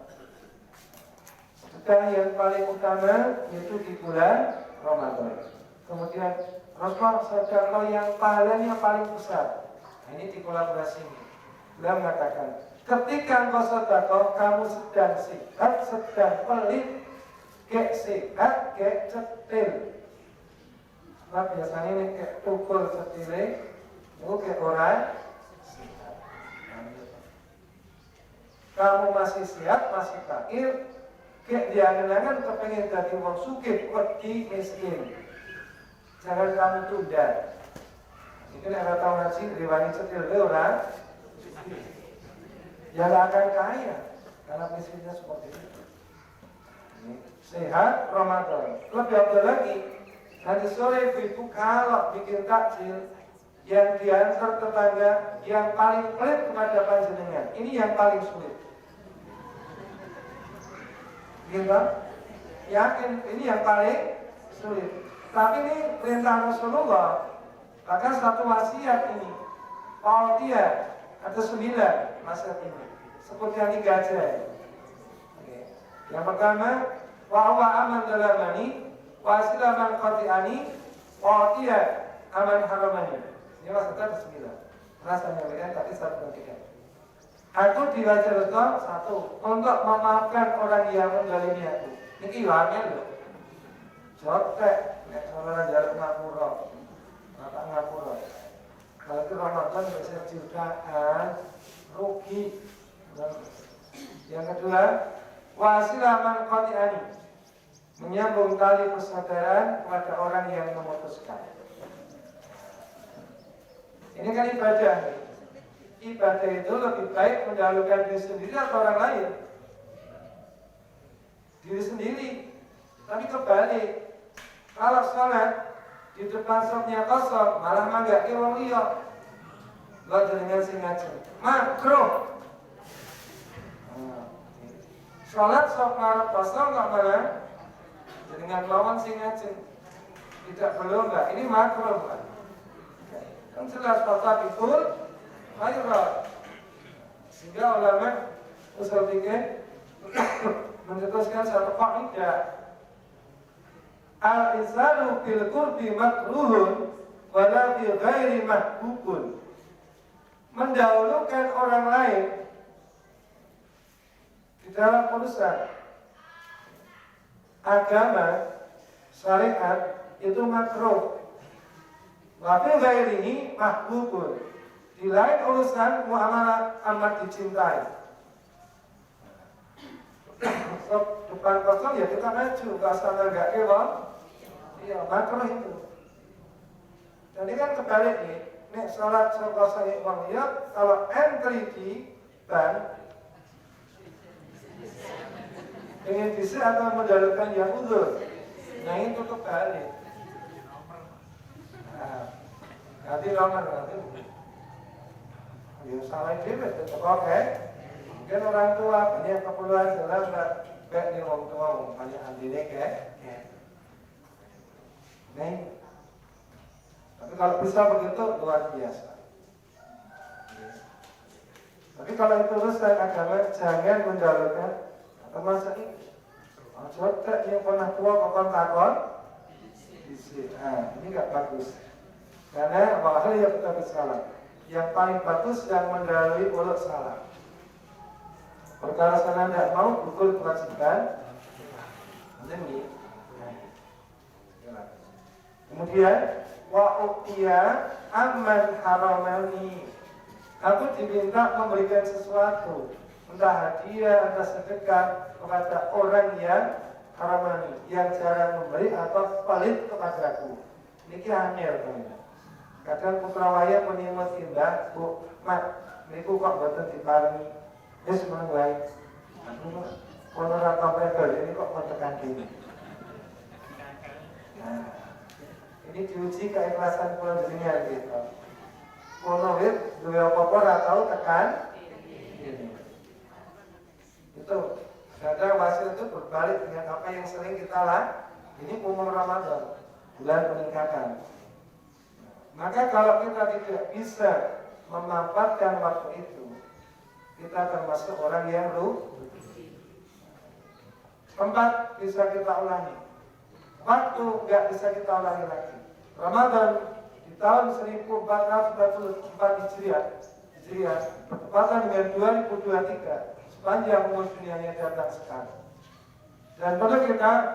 Sedekah yang paling utama yaitu di bulan Ramadan. Kemudian Rasulullah sedekah yang pahalanya paling besar. Nah, ini dikolaborasi ini. Beliau mengatakan, ketika engkau sedekah, kamu sedang sehat, sedang pelit, kayak sehat, kayak cetil. Nah biasanya ini kayak pukul cetilnya, itu kayak orang sehat. kamu masih sehat, masih fakir, kayak diangen-angen kepengen jadi wong sugih, wedi miskin. Jangan kamu tunda. Ini ada tahu ngaji riwayat cetil orang yang akan kaya karena miskinnya seperti itu. Sehat Ramadan. Lebih apa lagi? Nanti sore ibu kalau bikin takjil yang diantar tetangga yang paling pelit kepada panjenengan. Ini yang paling sulit. Gitu? Yakin ini yang paling sulit. Tapi ini perintah Rasulullah. Bahkan satu wasiat ini. Dia ada 9 wasiat ini. Seperti yang 3 aja. Yang pertama, wa aman dalamani, wa silaman qati'ani, wa aman haramani. Ini maksudnya ada 9. Rasanya lihat tapi 1 dan 3. Aku diwajarkan 1 untuk memaafkan orang yang menzalimi aku. Ini ilangnya loh. Jotek, orang jalan ngapura, bapak ngapura. Kalau itu Ramadan bisa jutaan, rugi. Yang kedua, wasilaman qati'ani, menyambung tali persaudaraan kepada orang yang memutuskan. Ini kan ibadah. Ibadah itu lebih baik mendahulukan diri sendiri atau orang lain. Diri sendiri. Tapi kebalik. Kalau sholat di depan sopnya kosong, malah manggaki wong liya. Lo jenengan sing ngajeng. Makruh. Sholat sop ngarep kosong kok malah jenengan lawan sing ngajeng. Tidak perlu enggak? Ini makruh, Pak. Kan jelas kata pikul khairat. Sehingga ulama usul fikih mencetuskan satu kaidah. Al-insanu fil qurbi makruhun wala bi ghairi mahbubun. Mendahulukan orang lain di dalam urusan agama, syariat itu makruh. Wa bi ghairihi mahbubun. Di lain urusan muamalah amat dicintai. So, depan kosong ya kita maju, gak sana gak kewal. Iya, makruh itu. Jadi kan kebalik nih, nek sholat kosong uang lihat, kalau entry di bank, ingin bisa atau mendahulukan yang uzur. Nah itu kebalik. Nah, nanti nomor nanti. Ya salah debit tetap oke. Mungkin orang tua banyak keperluan jelas nggak kayak nih orang tua banyak andine kayak. Nih. Tapi kalau bisa begitu luar biasa. Tapi kalau itu urusan agama jangan mendahulukan atau masa ini. Coba yang pernah tua kokon takon. Ini nggak bagus. Karena bahkan ya kita bersalah. Yang paling bagus yang mendahului mulut salah. Perkara sana tidak mau pukul kewajiban. Ini. Kemudian wa uqiya amman haramani. Aku diminta memberikan sesuatu, entah hadiah, entah sedekah kepada orang yang haramani, yang jarang memberi atau pelit kepadaku. Ini angel teman. Kadang putra wayang menyimut indah, Bu, mak, niku kok boten diparingi. Wis meneng wae. Aku kono ra kabeh ini kok tekan kene. Nah, ini diuji keikhlasan kula jenengan gitu. Kono wit duwe apa-apa ra tau tekan ini. Itu kadang hasil itu berbalik dengan apa yang sering kita lakukan. Ini umur Ramadan, bulan peningkatan. Maka kalau kita tidak bisa memanfaatkan waktu itu, kita termasuk orang yang rugi. 4 bisa kita ulangi. Waktu nggak bisa kita ulangi lagi. Ramadan di tahun 1444 Hijriah bertepatan dengan 2023, sepanjang umur dunianya datang sekarang. Dan perlu kita